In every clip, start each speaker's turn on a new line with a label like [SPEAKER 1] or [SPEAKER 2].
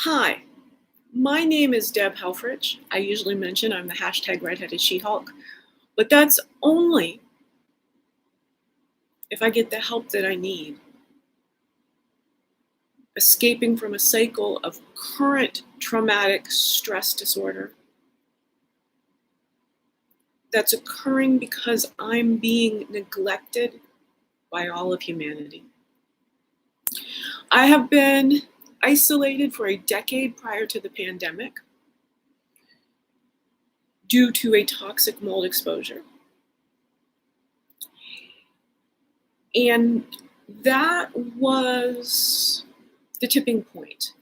[SPEAKER 1] Hi, my name is Deb Helfrich. I usually mention I'm the hashtag redheaded She-Hulk, but that's only if I get the help that I need. Escaping from a cycle of current traumatic stress disorder that's occurring because I'm being neglected by all of humanity. I have been isolated for a decade prior to the pandemic due to a toxic mold exposure. And that was the tipping point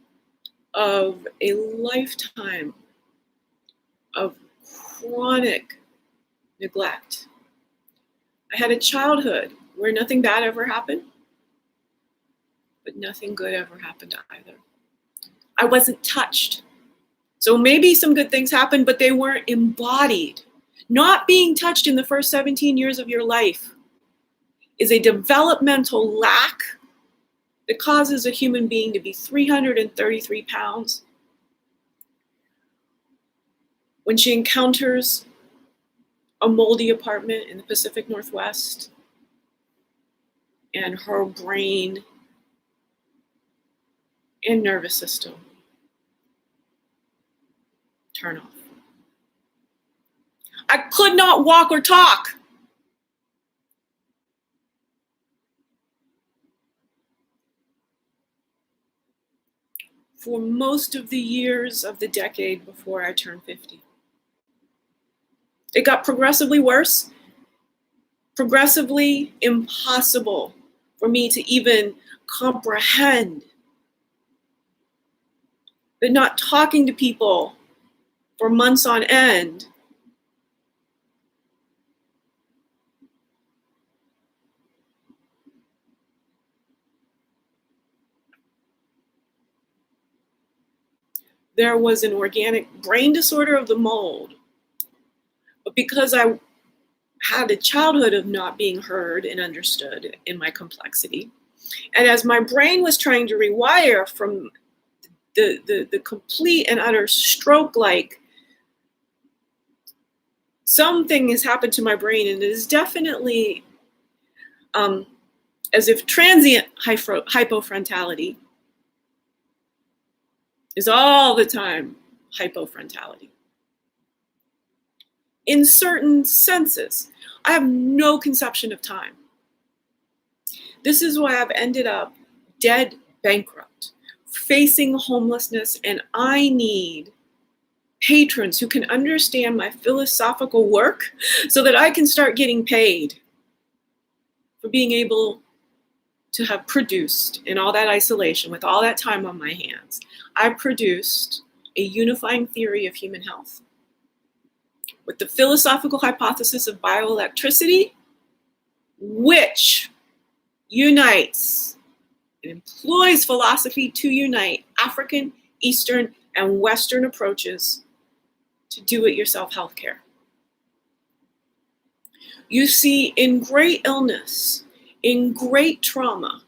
[SPEAKER 1] of a lifetime of chronic neglect. I had a childhood where nothing bad ever happened, but nothing good ever happened either. I wasn't touched. So maybe some good things happened, but they weren't embodied. Not being touched in the first 17 years of your life is a developmental lack that causes a human being to be 333 pounds when she encounters a moldy apartment in the Pacific Northwest and her brain and nervous system turn off. I could not walk or talk. For most of the years of the decade before I turned 50. It got progressively worse, progressively impossible for me to even comprehend that not talking to people for months on end there was an organic brain disorder of the mold. But because I had a childhood of not being heard and understood in my complexity, and as my brain was trying to rewire from the complete and utter stroke-like, something has happened to my brain, and it is definitely as if transient hypofrontality is all the time hypofrontality. In certain senses, I have no conception of time. This is why I've ended up dead bankrupt, facing homelessness, and I need patrons who can understand my philosophical work so that I can start getting paid for being able to have produced, in all that isolation, with all that time on my hands, I produced a unifying theory of human health with the philosophical hypothesis of bioelectricity, which unites and employs philosophy to unite African, Eastern, and Western approaches to do-it-yourself healthcare. You see, in great illness, in great trauma,